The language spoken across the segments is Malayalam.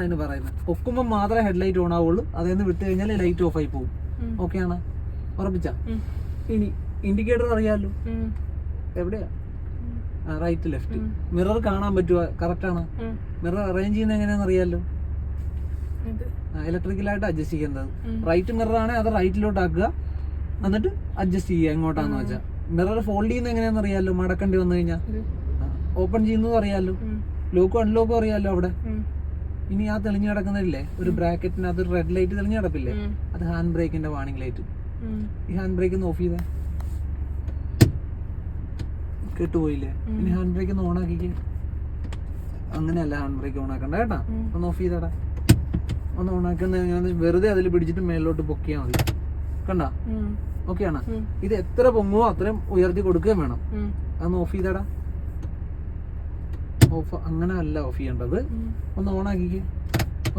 അതിന് പറയുന്നത് പൊക്കുമ്പോൾ മാത്രമേ ഹെഡ്ലൈറ്റ് ഓൺ ആവുള്ളൂ. അതെന്ന് വിട്ട് കഴിഞ്ഞാൽ ലൈറ്റ് ഓഫ് ആയി പോകും. ഓക്കെ ആണ്, ഉറപ്പിച്ച. ഇനി ഇൻഡിക്കേറ്റർ അറിയാമല്ലോ, എവിടെയാ? Right left. മിറർ കാണാൻ പറ്റുക, കറക്റ്റ് ആണ്. മിറർ അറേഞ്ച് ചെയ്യുന്നത് എങ്ങനെയാണെന്ന് അറിയാമല്ലോ. ഇലക്ട്രിക്കലായിട്ട് അഡ്ജസ്റ്റ് ചെയ്യുന്നത്. റൈറ്റ് മിറർ ആണെങ്കിൽ അത് റൈറ്റിലോട്ട് ആക്കുക, എന്നിട്ട് അഡ്ജസ്റ്റ് ചെയ്യുക എങ്ങോട്ടാന്ന് വെച്ചാൽ. മിറർ ഫോൾഡ് ചെയ്യുന്നത് എങ്ങനെയാണെന്ന് അറിയാമല്ലോ, മടക്കേണ്ടി വന്നു കഴിഞ്ഞാൽ. ഓപ്പൺ ചെയ്യുന്നതും അറിയാമല്ലോ, ലോക്കും അൺലോക്കും അറിയാമല്ലോ അവിടെ. ഇനി ആ തെളിഞ്ഞു കിടക്കുന്നില്ലേ ഒരു ബ്രാക്കറ്റിനകത്ത് റെഡ് ലൈറ്റ് തെളിഞ്ഞു കിടപ്പില്ലേ, അത് ഹാൻഡ് ബ്രേക്കിന്റെ വാർണിംഗ് ലൈറ്റ്. ഈ ഹാൻഡ് ബ്രേക്ക് ഒന്ന് ഓഫ് ചെയ്തേ, കെട്ടുപോയില്ലേ. ഇനി ഹാൻഡ് ബ്രേക്ക് ഒന്ന് ഓൺ ആക്കിക്കേ. അങ്ങനെയല്ല ഹാൻഡ് ബ്രേക്ക് ഓൺ ആക്കണ്ട കേട്ടാ, ഒന്ന് ഓഫ് ചെയ്തടാ. ഒന്ന് ഓൺ ആക്കുന്ന വെറുതെ അതിൽ പിടിച്ചിട്ട് മേളിലോട്ട് പൊക്കിയാൽ മതി. കണ്ട, ഓക്കെ ആണ്. ഇത് എത്ര പൊങ്ങുവോ അത്രയും ഉയർത്തി കൊടുക്കുകയും വേണം. അതൊന്ന് ഓഫ് ചെയ്തടാ. ഓഫ് അങ്ങനെ അല്ല ഓഫ് ചെയ്യേണ്ടത്, ഒന്ന് ഓൺ ആക്കിക്കേ.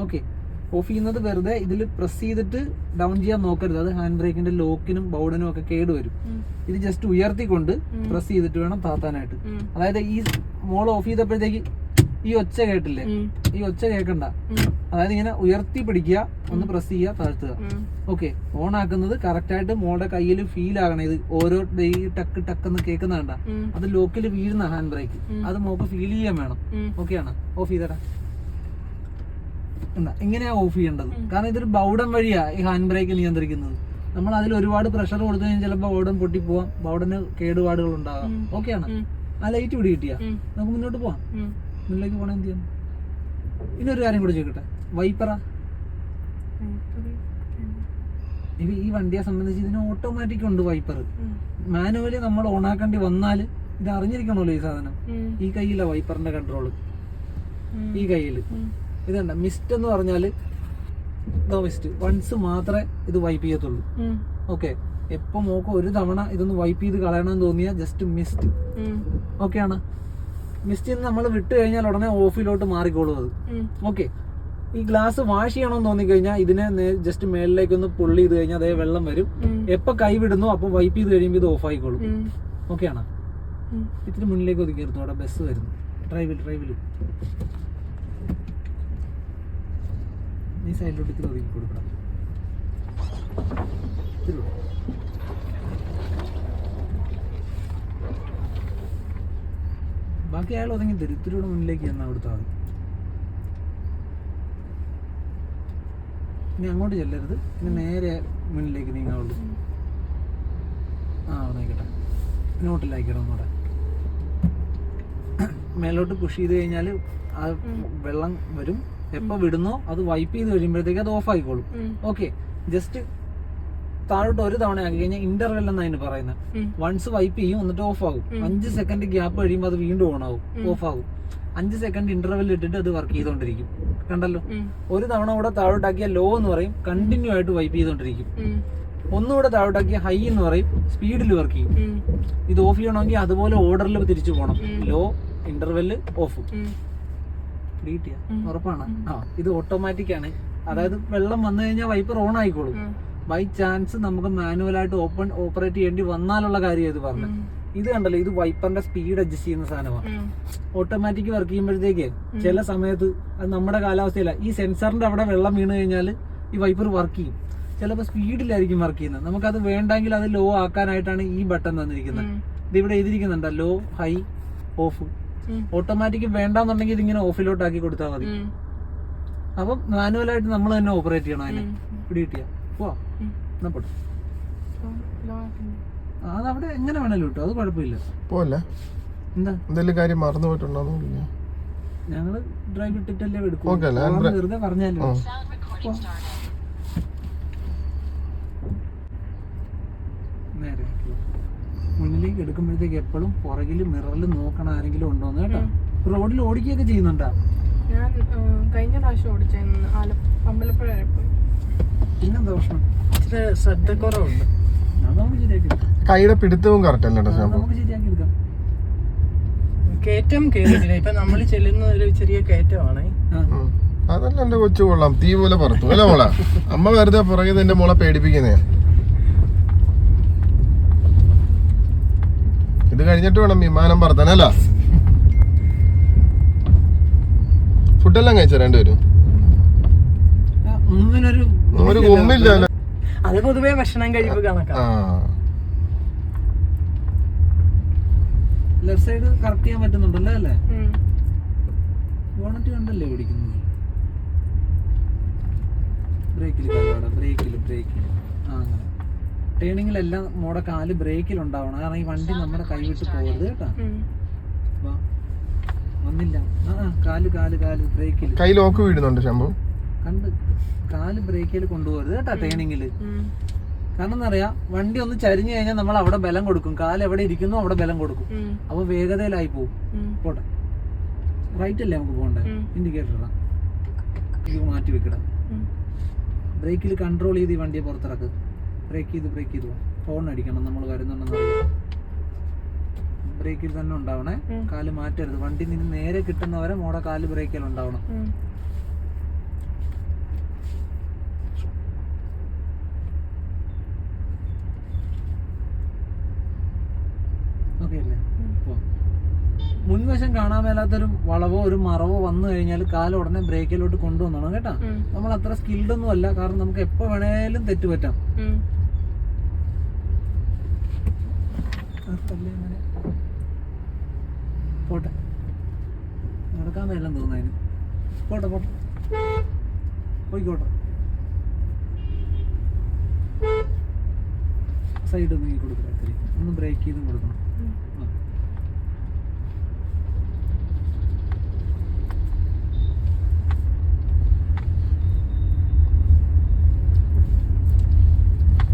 ഓക്കെ, ഓഫ് ചെയ്യുന്നത് വെറുതെ ഇതിൽ പ്രസ് ചെയ്തിട്ട് ഡൗൺ ചെയ്യാൻ നോക്കരുത്. അത് ഹാൻഡ് ബ്രേക്കിന്റെ ലോക്കിനും ബൗഡിനും ഒക്കെ കേടുവരും. ഇത് ജസ്റ്റ് ഉയർത്തിക്കൊണ്ട് പ്രസ് ചെയ്തിട്ട് വേണം താത്താനായിട്ട്. അതായത് ഈ മോൾ ഓഫ് ചെയ്തപ്പോഴത്തേക്ക് ഈ ഒച്ച കേട്ടില്ലേ, ഈ ഒച്ച കേൾക്കണ്ട. അതായത് ഇങ്ങനെ ഉയർത്തി പിടിക്കുക, ഒന്ന് പ്രസ് ചെയ്യുക, താഴ്ത്തുക. ഓക്കെ, ഓൺ ആക്കുന്നത് കറക്റ്റ് ആയിട്ട് മോളുടെ കയ്യിൽ ഫീൽ ആകണം. ഇത് ഓരോ ഈ ടക്ക് ടക്ക് എന്ന് കേൾക്കുന്ന കണ്ട, അത് ലോക്കിൽ വീഴുന്ന ഹാൻഡ് ബ്രേക്ക്, അത് മോക്ക് ഫീൽ ചെയ്യാൻ വേണം. ഓക്കെ ആണ്, ഓഫ് ചെയ്തടാ. ഇങ്ങനെയാ ഓഫ് ചെയ്യേണ്ടത്. കാരണം ഇതൊരു ബൗഡൻ വഴിയാ ഈ ഹാൻഡ് ബ്രേക്ക് നിയന്ത്രിക്കുന്നത്. നമ്മൾ അതിൽ ഒരുപാട് പ്രഷർ കൊടുത്തു കഴിഞ്ഞാൽ ചിലപ്പോൾ ബൗഡൻ പൊട്ടിപ്പോവാം, ബൗഡന് കേടുപാടുകൾ ഉണ്ടാകാം. ഓക്കെ ആണ്. ആ ലൈറ്റ് പിടി കിട്ടിയാ നമുക്ക് മുന്നോട്ട് പോവാം. മുന്നിലേക്ക് പോകണം. എന്ത് ചെയ്യണം? ഇനി ഒരു കാര്യം കൂടെ ചോദിക്കട്ടെ, വൈപ്പറാ. ഈ വണ്ടിയെ സംബന്ധിച്ച് ഇതിന് ഓട്ടോമാറ്റിക് ഉണ്ട് വൈപ്പർ. മാനുവലി നമ്മൾ ഓണാക്കേണ്ടി വന്നാൽ ഇത് അറിഞ്ഞിരിക്കണമല്ലോ ഈ സാധനം. ഈ കയ്യില വൈപ്പറിന്റെ കൺട്രോള്, ഈ കയ്യില്. ഇതണ്ട മിസ്റ്റ് എന്ന് പറഞ്ഞാല് മിസ്റ്റ് വൺസ് മാത്രമേ ഇത് വൈപ്പ് ചെയ്യത്തുള്ളൂ. ഓക്കെ, എപ്പോ മോക്ക് ഒരു തവണ ഇതൊന്ന് വൈപ്പ് ചെയ്ത് കളയണമെന്ന് തോന്നിയാൽ ജസ്റ്റ് മിസ്റ്റ്. ഓക്കെ ആണ്. മിസ്റ്റിൽ നിന്ന് നമ്മൾ വിട്ട് കഴിഞ്ഞാൽ ഉടനെ ഓഫിലോട്ട് മാറിക്കോളും അത്. ഓക്കെ, ഈ ഗ്ലാസ് വാഷ് ചെയ്യണമെന്ന് തോന്നിക്കഴിഞ്ഞാൽ ഇതിനെ ജസ്റ്റ് മേളിലേക്ക് ഒന്ന് പുള്ളി ചെയ്ത് കഴിഞ്ഞാൽ അതേ വെള്ളം വരും. എപ്പോൾ കൈ വിടുന്നു അപ്പോൾ വൈപ്പ് ചെയ്ത് കഴിയുമ്പോൾ ഇത് ഓഫ് ആയിക്കോളും. ഓക്കെ ആണോ? ഇത്തിരി മുന്നിലേക്ക് ഒതുക്കിയിരുന്നു, അവിടെ ബസ് വരുന്നു. ഡ്രൈവില് നീ സൈഡിലോട്ട് ഇത്തിരി ഒതുക്കി കൊടുക്കണം. ബാക്കി അയാൾ ഒതുങ്ങി തരും. ഇത്തിരി കൂടെ മുന്നിലേക്ക് ചെന്നാൽ അവിടുത്തെ ആൾ. ഇനി അങ്ങോട്ട് ചെല്ലരുത്, ഇനി നേരെ മുന്നിലേക്ക് നീങ്ങാവുള്ളൂ. അവിടെ ആയിക്കട്ടെ, നോട്ടിലായിക്കട്ടെ. ഒന്നുകൂടെ മേലോട്ട് പുഷ് ചെയ്ത് കഴിഞ്ഞാൽ ആ വെള്ളം വരും. എപ്പോൾ വിടുന്നോ അത് വൈപ്പ് ചെയ്ത് കഴിയുമ്പോഴത്തേക്ക് അത് ഓഫ് ആയിക്കോളും. ഓക്കെ, ജസ്റ്റ് താഴോട്ട് ഒരു തവണ ആക്കി കഴിഞ്ഞാൽ ഇന്റർവെൽ എന്നാണ് അതിന് പറയുന്നത്. വൺസ് വൈപ്പ് ചെയ്യും, എന്നിട്ട് ഓഫ് ആകും. 5 സെക്കൻഡ് ഗ്യാപ്പ് കഴിയുമ്പോൾ അത് വീണ്ടും ഓൺ ആകും, ഓഫ് ആകും. 5 സെക്കൻഡ് ഇന്റർവെൽ ഇട്ടിട്ട് അത് വർക്ക് ചെയ്തോണ്ടിരിക്കും. കണ്ടല്ലോ, ഒരു തവണ കൂടെ താഴോട്ടാക്കിയ ലോ എന്ന് പറയും, കണ്ടിന്യൂ ആയിട്ട് വൈപ്പ് ചെയ്തോണ്ടിരിക്കും. ഒന്നുകൂടെ താഴോട്ടാക്കിയ ഹൈ എന്ന് പറയും, സ്പീഡിൽ വർക്ക് ചെയ്യും. ഇത് ഓഫ് ചെയ്യണമെങ്കിൽ അതുപോലെ ഓർഡറിൽ തിരിച്ചു പോകണം. Low, interval, off. ഉറപ്പാണ്. ഇത് ഓട്ടോമാറ്റിക് ആണ്. അതായത് വെള്ളം വന്നു കഴിഞ്ഞാൽ വൈപ്പർ ഓൺ ആയിക്കോളും. ബൈ ചാൻസ് നമുക്ക് മാനുവലായിട്ട് ഓപ്പറേറ്റ് ചെയ്യേണ്ടി വന്നാലുള്ള കാര്യം ഇത് പറഞ്ഞത്. ഇത് കണ്ടല്ലോ, ഇത് വൈപ്പറിന്റെ സ്പീഡ് അഡ്ജസ്റ്റ് ചെയ്യുന്ന സാധനമാണ്. ഓട്ടോമാറ്റിക് വർക്ക് ചെയ്യുമ്പോഴത്തേക്ക് ചില സമയത്ത് അത് നമ്മുടെ കാലാവസ്ഥയില്ല, ഈ സെൻസറിന്റെ അവിടെ വെള്ളം വീണ് കഴിഞ്ഞാൽ ഈ വൈപ്പർ വർക്ക് ചെയ്യും. ചിലപ്പോൾ സ്പീഡിലായിരിക്കും വർക്ക് ചെയ്യുന്നത്. നമുക്കത് വേണ്ടെങ്കിൽ അത് ലോ ആക്കാനായിട്ടാണ് ഈ ബട്ടൺ തന്നിരിക്കുന്നത്. ഇത് ഇവിടെ എഴുതിയിരിക്കുന്നുണ്ട്, ലോ, ഹൈ, ഓഫ്. ഓട്ടോമാറ്റിക് വേണ്ടാന്നുണ്ടെങ്കിൽ ഇതിങ്ങനെ ഓഫിലോട്ട് ആക്കി കൊടുത്താൽ മതി. അപ്പം മാനുവലായിട്ട് നമ്മൾ തന്നെ ഓപ്പറേറ്റ് ചെയ്യണം. അതിനെ പിടികിട്ടിയ പോവാ എന്നാ പോട്ടെ. അതവിടെ എങ്ങനെ വേണേലും കിട്ടും, അത് കുഴപ്പമില്ല. പോലെ എന്താ എന്തെങ്കിലും കാര്യം മറന്നു പോയിട്ടുണ്ടോ? ഞങ്ങള് ഡ്രൈവ് ഇട്ടിട്ടല്ലേ എടുക്കും, വെറുതെ പറഞ്ഞാലോ. നേരെ മുന്നിലേക്ക് എടുക്കുമ്പോഴത്തേക്ക് എപ്പോഴും പുറകിൽ മിററിൽ നോക്കണം ആരെങ്കിലും ഉണ്ടോന്ന് കേട്ടോ. റോഡിൽ ഓടിക്കുകയൊക്കെ ചെയ്യുന്നുണ്ടാ? ഞാൻ കഴിഞ്ഞ പ്രാവശ്യം ഓടിച്ചായിരുന്നു, അമ്പലപ്പുഴ പോയി. പിന്നെന്താ പ്രശ്നം? ശ്രദ്ധക്കുറവുണ്ട്. നമുക്ക് ശരിയാക്കി എടുക്കാം. കൈയുടെ പിടുത്തവും കറക്റ്റ് അല്ലേ? നമുക്ക് ശരിയാക്കി എടുക്കാം. കയറ്റം കയറിയിട്ടില്ല. ഇപ്പൊ നമ്മൾ ചെല്ലുന്ന ഒരു ചെറിയ കയറ്റമാണ്. അതല്ല എന്റെ കൊച്ചു കൊള്ളാം, തീ പോലെ പറത്തു അല്ലേ മോളെ? അമ്മ വെറുതെ പുറകെ എന്റെ മോളെ പേടിപ്പിക്കുന്നേ. ഇത് കഴിഞ്ഞിട്ട് വേണം വിമാനം പറത്താനല്ല. ഫുഡെല്ലാം കഴിച്ചാ രണ്ടുപേരും? ഒന്നിനൊരു ഒരു ഗുമ്മില്ലല്ലോ. അത് പൊതുവെ ഭക്ഷണം കഴിപ്പ് കണക്കാ. ലെഫ്റ്റ് സൈഡ് കറക്റ്റ് ചെയ്യാൻ പറ്റുന്നുണ്ടല്ലോ അല്ലേ? ബോണറ്റ് കണ്ടല്ലേ ഓടിക്കുന്നത്. ബ്രേക്കിൽ ബ്രേക്കിൽ അങ്ങനെ ടേണിങ്ങിലെല്ലാം മോടെ കാല് ബ്രേക്കിലുണ്ടാവണം. കാരണം ഈ വണ്ടി നമ്മുടെ കൈ വിട്ട് പോകരുത് കേട്ടാ. വന്നില്ല. കാല് ബ്രേക്കിൽ. കൈ ലോക്ക് വീടുന്നുണ്ട് ശംഭു. കണ്ട് കാല് ബ്രേക്കിൽ കൊണ്ടുപോകരുത് കേട്ടാ ടേണിങ്ങില്. കാരണം എന്നറിയാം, വണ്ടി ഒന്ന് ചരിഞ്ഞു കഴിഞ്ഞാൽ നമ്മൾ അവിടെ ബലം കൊടുക്കും. കാല് എവിടെ ഇരിക്കുന്നു അവിടെ ബലം കൊടുക്കും. അപ്പൊ വേഗതയിലായി പോകും. പോട്ടെ, റൈറ്റ് അല്ലേ നമുക്ക് പോകണ്ടേ? ഇൻഡിക്കേറ്റർ ഇടാം, ഇത് മാറ്റി വെക്കിടാം. ബ്രേക്കിൽ കൺട്രോൾ ചെയ്ത് ഈ വണ്ടിയെ പുറത്തിറക്ക്. ബ്രേക്ക് ചെയ്ത് ഹോൺ അടിക്കണം നമ്മൾ വരുന്നുണ്ടെന്ന് അറിയാം. ബ്രേക്കിൽ തന്നെ ഉണ്ടാവണേ, കാല് മാറ്റരുത്. വണ്ടി നിന്ന് നേരെ കിട്ടുന്നവരെ മോടെ കാല് ബ്രേക്കിൽ ഉണ്ടാവണം. ഓക്കെ അല്ലേ? മുൻവശം കാണാൻ മേലാത്തൊരു വളവോ ഒരു മറവോ വന്നു കഴിഞ്ഞാൽ കാല് ഉടനെ ബ്രേക്കിലോട്ട് കൊണ്ടുവന്നോണം കേട്ടാ. നമ്മൾ അത്ര സ്കിൽഡ് ഒന്നും അല്ല, കാരണം നമുക്ക് എപ്പോ വേണേലും തെറ്റ് പറ്റാം. പോട്ടെ, നടക്കാൻ മേലെന്ന് തോന്നുന്നു. പോട്ടെ പോയിക്കോട്ടെ. സൈഡ് ഒന്ന് കൊടുക്കണം, ഒന്ന് ബ്രേക്ക് ചെയ്തും കൊടുക്കണം.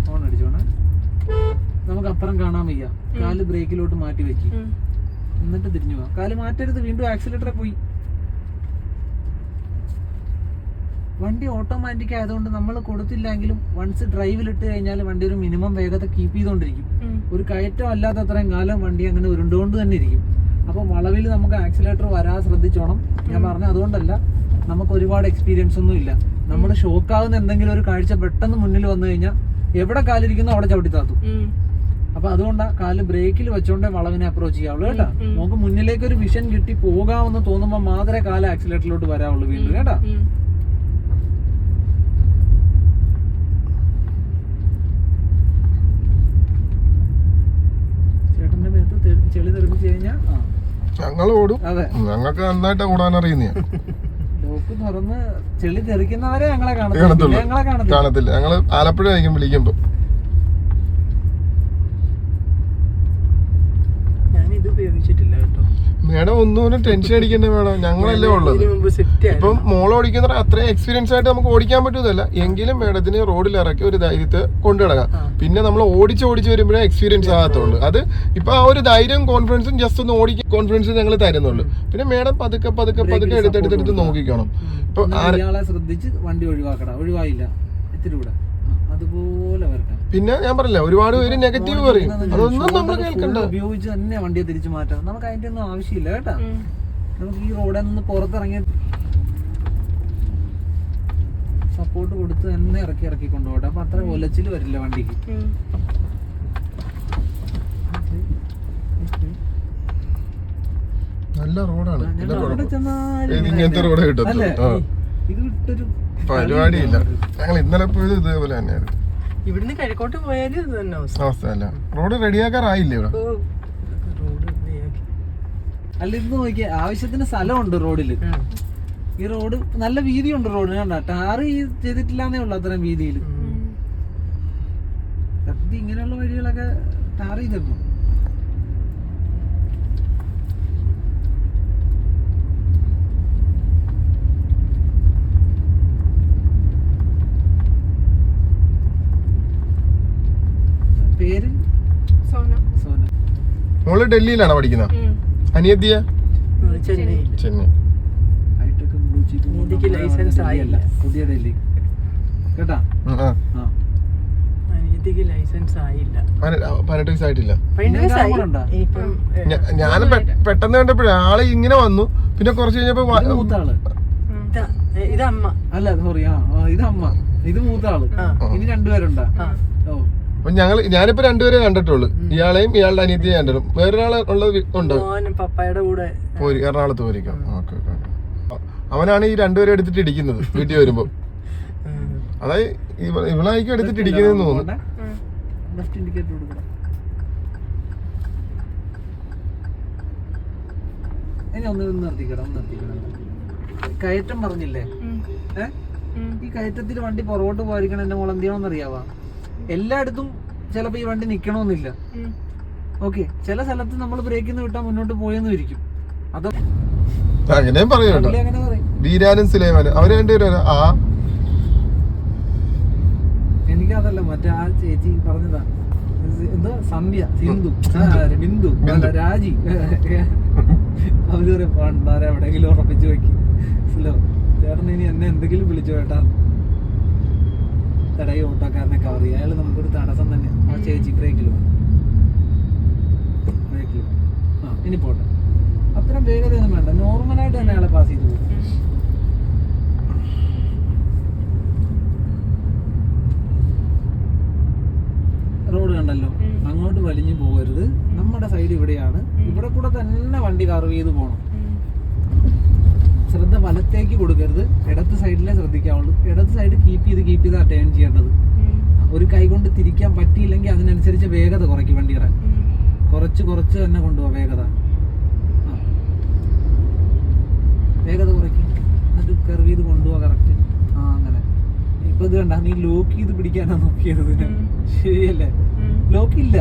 ഹോൺ അടിച്ചോണേ. നമുക്ക് അപ്പുറം കാണാൻ വയ്യ, കാല് ബ്രേക്കിലോട്ട് മാറ്റി വെക്കി, എന്നിട്ട് തിരിഞ്ഞു പോവാം. കാല് മാറ്റരുത്, വീണ്ടും ആക്സിലേറ്ററെ പോയി. വണ്ടി ഓട്ടോമാറ്റിക് ആയതുകൊണ്ട് നമ്മൾ കൊടുത്തില്ലെങ്കിലും വൺസ് ഡ്രൈവിലിട്ട് കഴിഞ്ഞാൽ വണ്ടി ഒരു മിനിമം വേഗത കീപ്പ് ചെയ്തുകൊണ്ടിരിക്കും. ഒരു കയറ്റം അല്ലാത്ത അത്രയും കാലം വണ്ടി അങ്ങനെ ഉരുണ്ടുകൊണ്ട് തന്നെ ഇരിക്കും. അപ്പോൾ വളവിൽ നമുക്ക് ആക്സിലേറ്റർ വരാൻ ശ്രദ്ധിച്ചോണം. ഞാൻ പറഞ്ഞ അതുകൊണ്ടല്ല, നമുക്ക് ഒരുപാട് എക്സ്പീരിയൻസ് ഒന്നും ഇല്ല. നമ്മൾ ഷോക്കാവുന്ന എന്തെങ്കിലും ഒരു കാഴ്ച പെട്ടെന്ന് മുന്നിൽ വന്നു കഴിഞ്ഞാൽ എവിടെ കാലിരിക്കുന്നോ അവിടെ ചവിട്ടി താത്തും. അപ്പൊ അതുകൊണ്ടാ കാല് ബ്രേക്കിൽ വെച്ചോണ്ടേ വളവിനെ അപ്രോച്ച് ചെയ്യാവുള്ളൂ കേട്ടാ. നമുക്ക് മുന്നിലേക്ക് ഒരു വിഷൻ കിട്ടി പോകാമെന്ന് തോന്നുമ്പോൾ മാത്രമേ കാല് ആക്സിലേറ്ററിലോട്ട് വരാവുള്ളൂ വീണ്ടും കേട്ടാ. ചേട്ടന്റെ മേത്ത് ചെളി തെറിപ്പിച്ച് കഴിഞ്ഞാ ഞങ്ങൾ ഓടും. അതെ, ഞങ്ങൾക്ക് നന്നായിട്ട് ഓടാൻ അറിയുന്ന. ലോക്ക് തുറന്ന് ചെളി തെറിക്കുന്നവരെ ഞങ്ങളെ കാണത്തില്ല. ഞങ്ങള് ആലപ്പുഴ ആയിരിക്കും വിളിക്കുമ്പോ. ഇത് ഉപയോഗിച്ചിട്ടില്ല കേട്ടോ. മേഡം ഒന്നും ടെൻഷൻ അടിക്കണ്ട മേഡം, ഞങ്ങളല്ലേ ഉള്ളത്. ഇപ്പം മോൾ ഓടിക്കുന്ന അത്രയും എക്സ്പീരിയൻസ് ആയിട്ട് നമുക്ക് ഓടിക്കാൻ പറ്റുന്നതല്ല, എങ്കിലും മേഡത്തിന് റോഡിൽ ഇറക്കി ഒരു ധൈര്യത്തെ കൊണ്ടുനടക്കാം. പിന്നെ നമ്മൾ ഓടിച്ച് വരുമ്പോഴേ എക്സ്പീരിയൻസ് ആകത്തുള്ളൂ. അത് ഇപ്പൊ ആ ഒരു ധൈര്യം കോൺഫിഡൻസും ജസ്റ്റ് ഒന്ന് ഓടിക്കാൻ കോൺഫിഡൻസ് ഞങ്ങൾ തരുന്നുള്ളൂ. പിന്നെ മേഡം പതുക്കെ എടുത്തെടുത്ത് നോക്കിക്കണം. ഇപ്പൊ ആളെ ശ്രദ്ധിച്ച് വണ്ടി ഒഴിവായില്ല ഇത്തിരി കൂടെ അതുപോലെ വരട്ടെ. പിന്നെ ഞാൻ പറഞ്ഞില്ല, ഒരുപാട് പേര് നെഗറ്റീവ് പറയും, അതൊന്നും നമ്മൾ കേൾക്കണ്ട. ഉപയോഗിച്ച് തന്നെ വണ്ടിയെ തിരിച്ചു മാറ്റാം, നമുക്ക് അതിന്റെ ഒന്നും ആവശ്യമില്ല കേട്ടാ. നമുക്ക് ഈ റോഡിൽ നിന്ന് പുറത്തിറങ്ങി സപ്പോർട്ട് കൊടുത്ത് തന്നെ ഇറക്കി കൊണ്ടുപോട്ടെ. അപ്പൊ അത്ര ഒലച്ചില് വരില്ല വണ്ടിക്ക്. നല്ല റോഡാണ്, ഇങ്ങനത്തെ റോഡ് കിട്ടും. ഇത് വിട്ടൊരു പരിപാടിയില്ല. ഞങ്ങൾ ഇന്നലെ പോയത് ഇതേപോലെ തന്നെയായിരുന്നു. ഇവിടുന്ന് കിഴക്കോട്ട് പോയാലും ഇത് തന്നെ അവസ്ഥയല്ല. റോഡ് റെഡിയാക്കാറായില്ലേ ഇവിടെ? അല്ല, ഇത് നോക്കിയ ആവശ്യത്തിന് സ്ഥലമുണ്ട് റോഡില്. ഈ റോഡ് നല്ല വീതിയുണ്ട് റോഡിന്, കണ്ട ടാറ് ചെയ്തിട്ടില്ലാന്നേ ഉള്ളു അത്രയും വീതിയില്. ഇങ്ങനെയുള്ള വഴികളൊക്കെ ടാർ ചെയ്തിരുന്നു. പേര് സോന. മോള് ഡൽഹിയിലാണോ പഠിക്കുന്നത്? അനിയത്തിയ ചെന്നൈ. ലൈസൻസ് ആയില്ല, പുതിയ ഡൽഹി കേട്ടാ. ലൈസൻസ് ആയില്ല, 18 വയസ്സായിട്ടില്ല. ഞാൻ പെട്ടെന്ന് കണ്ടപ്പോഴേ ആള് ഇങ്ങനെ വന്നു. പിന്നെ കുറച്ച് കഴിഞ്ഞപ്പോ മൂത്താള് ഇത് അമ്മ അല്ല, സോറി, ഇത് അമ്മ, ഇത് മൂത്താള്. ഇനി രണ്ടുപേരുണ്ടാ? ഓ, അപ്പൊ ഞാനിപ്പോ രണ്ടുപേരെ കണ്ടിട്ടുള്ളൂ. ഇയാളെയും ഇയാളുടെ അനിയത്തിയെ കണ്ടിട്ടും. വേറൊരാളെ ഉള്ളത് ഉണ്ട്, പപ്പായുടെ കൂടെ എറണാകുളത്ത് പോയിരിക്കാം. അവനാണ് ഈ രണ്ടുപേരെ എടുത്തിട്ട് ഇടിക്കുന്നത് വീട്ടിൽ വരുമ്പോ. അതായത് ഇവളായിരിക്കും എടുത്തിട്ട് ഇടിക്കുന്നതെന്ന് തോന്നുന്നു. ലെഫ്റ്റ് ഇൻഡിക്കേറ്റർ കൊടുക്കണം. ഇനി ഒന്ന് നിർത്തിക്കണം. കയറ്റം പറഞ്ഞില്ലേ? ഈ കയറ്റത്തിൽ വണ്ടി പുറകോട്ട് പോയിരിക്കണം. എന്റെ മോൾ എന്ത് ചെയ്യണമെന്ന് അറിയാവാ? എല്ലായിടത്തും ചിലപ്പോ ഈ വണ്ടി നിക്കണമെന്നില്ല. ഓക്കെ, ചില സ്ഥലത്ത് നമ്മൾ ബ്രേക്കിൽ നിന്ന് വിട്ടാൽ മുന്നോട്ട് പോയെന്ന് ഇരിക്കും. അത് അങ്ങനെയും പറയും കേട്ടോ. അങ്ങനെ പറയും. വീരാനും സുലൈമാനും അവര് രണ്ടുപേരും എനിക്കതല്ല, മറ്റേ ആ ചേച്ചി പറഞ്ഞതാ. എന്തോ സന്ധ്യ, സിന്ധു, ബിന്ദു, രാജി. അവര് പറയും പണ്ടാരെ എവിടെയെങ്കിലും ഉറപ്പിച്ചു വെക്കും. ചേട്ടൻ ഇനി എന്നെ എന്തെങ്കിലും വിളിച്ചു കേട്ടാ തടയി ഓട്ടോക്കാരനെ കവർ ചെയ്യും. അയാൾ നമുക്കൊരു തടസ്സം തന്നെ. ആ ചേച്ചി ബ്രേക്കിൽ ഇനി പോട്ടെ. അത്രയും വേഗതയൊന്നും വേണ്ട, നോർമലായിട്ട് തന്നെ അയാളെ പാസ് ചെയ്തു പോകും. റോഡ് കണ്ടല്ലോ, അങ്ങോട്ട് വലിഞ്ഞു പോകരുത്. നമ്മുടെ സൈഡ് ഇവിടെയാണ്. ഇവിടെ കൂടെ തന്നെ വണ്ടി കർവ് ചെയ്ത് പോകണം. ശ്രദ്ധ വലത്തേക്ക് കൊടുക്കരുത്, ഇടത്ത് സൈഡിലേ ശ്രദ്ധിക്കാവുള്ളൂ. ഇടത്ത് സൈഡ് കീപ്പ് ചെയ്ത് ടേൺ ചെയ്യേണ്ടത്. ഒരു കൈ കൊണ്ട് തിരിക്കാൻ പറ്റിയില്ലെങ്കിൽ അതിനനുസരിച്ച് വേഗത കുറയ്ക്കും. വണ്ടിയുടെ കുറച്ച് തന്നെ കൊണ്ടുപോകാം വേഗത. വേഗത കുറയ്ക്കും, എന്നിട്ട് കർവ് ചെയ്ത് കൊണ്ടുപോകാം കറക്റ്റ്. അങ്ങനെ. ഇപ്പൊ ഇത് കണ്ട, നീ ലോക്ക് ചെയ്ത് പിടിക്കാനാ നോക്കിയത്. ശരിയല്ലേ? ലോക്കില്ല.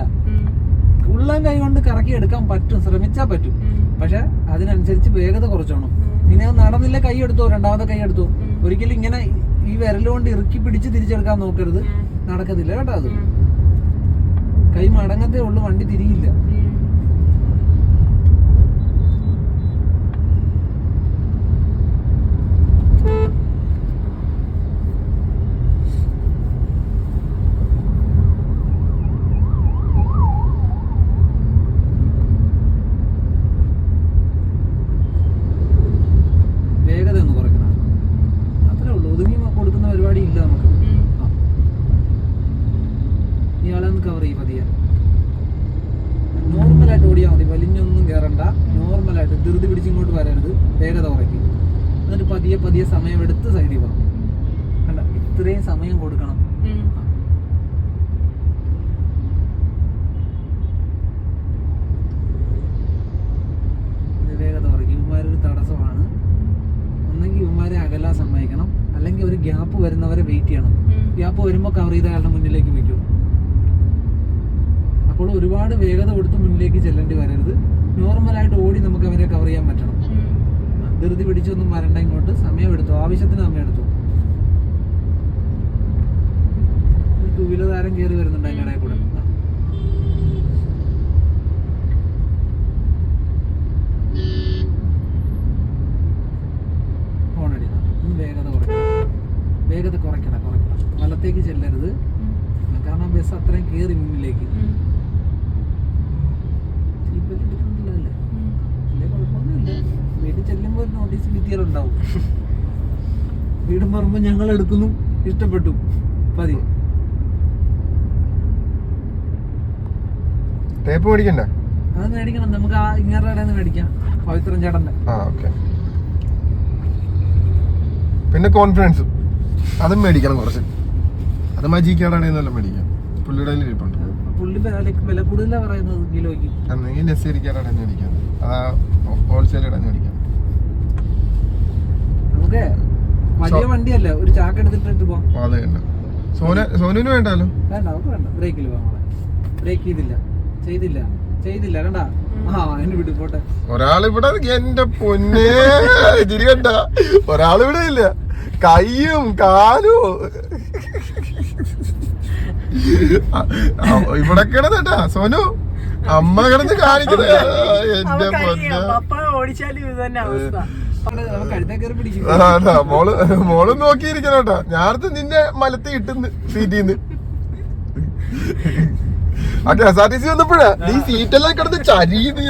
ഉള്ളം കൈ കൊണ്ട് കറക്കി എടുക്കാൻ പറ്റും, ശ്രമിച്ചാ പറ്റും. പക്ഷെ അതിനനുസരിച്ച് വേഗത കുറച്ചോണം. ഇനി നടന്നില്ല, കൈ എടുത്തോ, രണ്ടാമത്തെ കൈ എടുത്തോ. ഒരിക്കലും ഇങ്ങനെ ഈ വിരലുകൊണ്ട് ഇറുക്കി പിടിച്ച് തിരിച്ചെടുക്കാൻ നോക്കരുത്, നടക്കത്തില്ല കേട്ടോ. അത് കൈ മടങ്ങത്തേ ഉള്ളു, വണ്ടി തിരിയില്ല. നോർമലായിട്ട് ഓടിയാൽ മതി, വലിഞ്ഞൊന്നും കയറണ്ട. നോർമലായിട്ട് ധൃതി പിടിച്ചിങ്ങോട്ട് വരരുത്, വേഗത കുറയ്ക്കും. എന്നിട്ട് പതിയെ സമയം എടുത്ത് സൈഡിൽ പോകാം. കണ്ട, ഇത്രയും സമയം കൊടുക്കണം. വേഗത കുറയ്ക്കും. ഇവന്മാരൊരു തടസ്സമാണ്. ഒന്നെങ്കിൽ ഇവന്മാരെ അകലാൻ സമ്മതിക്കണം, അല്ലെങ്കിൽ ഒരു ഗ്യാപ്പ് വരുന്നവരെ വെയിറ്റ് ചെയ്യണം. ഗ്യാപ്പ് വരുമ്പോൾ കവർ ചെയ്ത അയാളുടെ മുന്നിലേക്ക് വയ്ക്കും. അപ്പോൾ ഒരുപാട് വേഗത കൊടുത്ത് മുന്നിലേക്ക് ചെല്ലേണ്ടി വരരുത്. നോർമലായിട്ട് ഓടി നമുക്ക് അവരെ കവർ ചെയ്യാൻ പറ്റണം. ധൃതി പിടിച്ചൊന്നും വരണ്ട. ഇങ്ങോട്ട് സമയം എടുത്തു, ആവശ്യത്തിന് സമയം എടുത്തു. ടൂ വീലർ താരം കയറി വരുന്നുണ്ട് അതിൻ്റെ ഇടയിൽ കൂടെ. ഫോണടിക്കണം. വേഗത കുറയ്ക്കണം. വലത്തേക്ക് ചെല്ലരുത്, കാരണം ബസ് അത്രയും കയറി മുന്നിലേക്ക്. വീട്ടിൽ ചെല്ലുമ്പോൾ ഒരു നോട്ടീസ് ഭിത്തിയിലുണ്ടാവും. വീടും പറയുമ്പോൾ ഞങ്ങൾ എടുക്കുന്നു, ഇഷ്ടപ്പെട്ടു, പതിയെ. ടേപ്പ് മേടിക്കണ്ട, അത് മേടിക്കണം. നമുക്ക് ആ ഇങ്ങേറെ കടയിൽ നിന്ന് മേടിക്കാം, പവിത്രൻ ചേട്ടന്റെ. പിന്നെ കോൺഫിഡൻസ് അതും മേടിക്കണം കുറച്ച്. അത് മജീക്കടയിൽ നിന്നെല്ലാം മേടിക്കാം. പുള്ളിയുടെ ഇരിപ്പുണ്ട്. പുള്ളി വില കൂടുതലാണ് പറയുന്നത് കിലോയ്ക്ക്. അന്നെങ്കിൽ നെസ്സേരിക്കടയിൽ മേടിക്കാം. അതാ ഹോൾസെയിൽ ഇടന്ന് മേടിക്കാം. നമുക്ക് വലിയ വണ്ടിയല്ല, ഒരു ചാക്ക് എടുത്തിട്ട് പോവാം. അത് തന്നെ. സോനുവിന് വേണ്ടല്ലോ. വേണ്ട, അവർക്ക് വേണ്ട. ബ്രേക്കിൽ പോവാം. ബ്രേക്ക് ചെയ്തില്ല കണ്ടാ. അതിന് വിട്ടു പോട്ടെ. ഒരാളിവിടെ എന്റെ പൊന്നേ ചിരി കണ്ട. ഒരാളിവിടെ ഇല്ല, കയ്യും കാലും ഇവിടെ കിടന്നട്ടാ സോനു. അമ്മ കിടന്ന് കാണിക്കുന്നത് എന്റെ പൊന്നെ. മോള് നോക്കിയിരിക്കണോട്ടാ. ഞാനത് നിന്നെ മലത്തി ഇട്ടുന്ന് സീറ്റിന്ന്. ആ KSRTC വന്നപ്പോഴാ നീ സീറ്റെല്ലാം കിടന്ന് ചരിയുന്നു.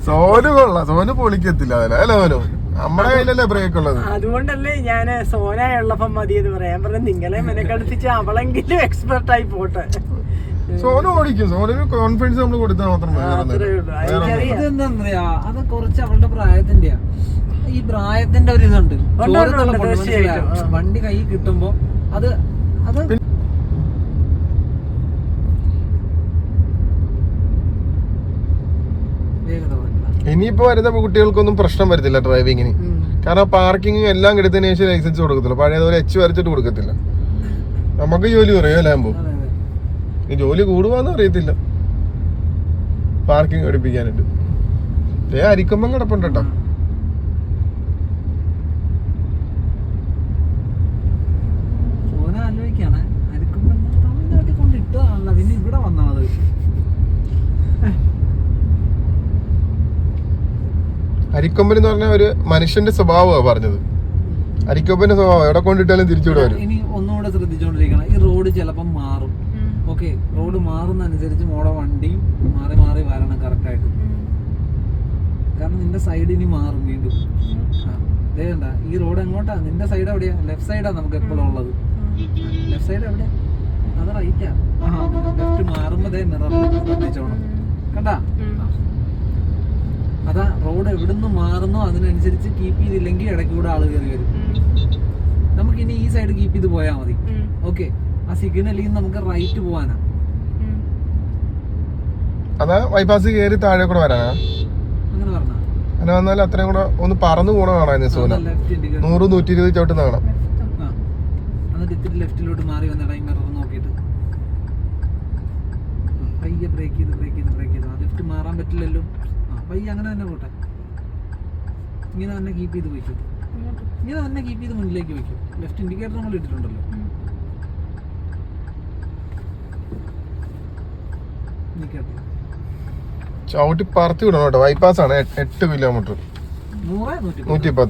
സോനു കൊള്ളാം, സോനു പൊളിക്കത്തില്ല അതല്ല അല്ലേ സോനു? നമ്മുടെ കയ്യിലല്ലേ ബ്രേക്ക് ഉള്ളത്. അതുകൊണ്ടല്ലേ ഞാൻ സോനയുള്ളപ്പം മതി എന്ന് പറയാൻ പറഞ്ഞ. നിങ്ങളെ മെനക്കടുപ്പിച്ച് അവളെങ്കിലും എക്സ്പെർട്ട് ആയി പോട്ടെ. സോനു ഓടിക്കും. സോനു കോൺഫിഡൻസ് നമ്മൾ കൊടുത്താൽ മാത്രം. ഇതെന്താ പറയാ, അത് കുറച്ച് അവളുടെ പ്രായത്തിന്റെയാ. ഈ പ്രായത്തിന്റെ ഒരു ഇതുണ്ട്. ഉണ്ട്, ചോരത്തിളപ്പുണ്ട്, തീർച്ചയായിട്ടും. മനസ്സിലായോ? വണ്ടി കൈ കിട്ടുമ്പോ അത് വേഗത കുറയ്ക്കണം. ഇനിയിപ്പോ വരുന്ന കുട്ടികൾക്കൊന്നും പ്രശ്നം വരത്തില്ല ഡ്രൈവിങ്ങിന്. കാരണം പാർക്കിംഗ് എല്ലാം എടുത്തതിന് ശേഷം ലൈസൻസ് കൊടുക്കത്തില്ല. പഴയതുപോലെ എച്ച് വരച്ചിട്ട് കൊടുക്കത്തില്ല. നമുക്ക് ജോലി കുറയുമല്ലാകുമ്പോ അതെ, അതെ. ഈ ജോലി കൂടുവാന്ന് അറിയത്തില്ല. പാർക്കിംഗ് പഠിപ്പിക്കാനായിട്ട് അരിക്കൊമ്പം കിടപ്പുണ്ട് കേട്ടോ. സോന ആലോചിക്കാണ് അരിക്കുമ്പോ തമിഴ്നാട്ടിൽ കൊണ്ട് ഇട്ടതാണല്ലോ, പിന്നെ ഇവിടെ വന്നത്. അരിക്കൊമ്പൻ എന്ന് പറഞ്ഞാൽ ഒരു മനുഷ്യന്റെ സ്വഭാവമാണ് പറഞ്ഞത്. അരിക്കൊമ്പന്റെ സ്വഭാവം എവിടെ കൊണ്ടിട്ടാലും തിരിച്ചുവിടെ വരും. ഇനി ഒന്നുകൂടെ ശ്രദ്ധിച്ചോണ്ടിരിക്കണം, ഈ റോഡ് ചിലപ്പം മാറും. ഓക്കെ, റോഡ് മാറുന്ന അനുസരിച്ച് മോടെ വണ്ടിയും മാറി മാറി വരണം കറക്റ്റായിട്ട്. കാരണം നിന്റെ സൈഡ് ഇനി മാറും വീണ്ടും. ഇതേണ്ട ഈ റോഡ് എങ്ങോട്ടാ? നിന്റെ സൈഡ് എവിടെയാ? ലെഫ്റ്റ് സൈഡാ നമുക്ക് എപ്പോഴും ഉള്ളത്. ലെഫ്റ്റ് സൈഡ് എവിടെയാ? അത് റൈറ്റാ. ലെഫ്റ്റ് മാറുമ്പോ മിററിൽ ശ്രദ്ധിച്ചോണം. കണ്ടാ? അതാ റോഡ് എവിടുന്ന് മാറുന്നോ അതിനനുസരിച്ച് കീപ്പ് ചെയ്തില്ലെങ്കിൽ ഇടയ്ക്ക് കൂടെ ആള് കയറി വരും. നമുക്കിനി ഈ സൈഡ് കീപ്പ് ചെയ്ത് പോയാൽ മതി. ഓക്കെ, ആ സിഗ്നലിൽ നിന്ന് നമുക്ക് റൈറ്റ് പോവാനാ. അതാ ബൈപ്പാസ് കയറി താഴെ കൂടെ വരാനാ. അങ്ങനെ പറഞ്ഞാ അങ്ങനെ വന്നാൽ അത്രയും കൂടെ ഒന്ന് പറന്നു പോണ കാണാൻ സോന. ലെഫ്റ്റ് ഇൻഡിക്കേറ്റർ 100-120 ചവിട്ടുന്ന കാണാം. എന്നിട്ട് ഇത്തിരി ലെഫ്റ്റിലോട്ട് മാറി വന്ന ടൈം മിറർ നോക്കിയിട്ട് പയ്യെ ബ്രേക്ക് ചെയ്ത് ആ ലെഫ്റ്റ് മാറാൻ പറ്റില്ലല്ലോ. പയ്യെ അങ്ങനെ തന്നെ പോട്ടെ. ഇങ്ങനെ തന്നെ കീപ്പ് ചെയ്ത് വയ്ക്കും. ഇങ്ങനെ തന്നെ കീപ്പ് ചെയ്ത് മുന്നിലേക്ക് വയ്ക്കും. ലെഫ്റ്റ് ഇൻഡിക്കേറ്റർ നമ്മൾ ഇട്ടിട്ടുണ്ടല്ലോ. ചവിട്ടി പറത്തി വിടണം കേട്ടോ. ബൈപ്പാസ് ആണ് 8 കിലോമീറ്റർ 100, 110. 110.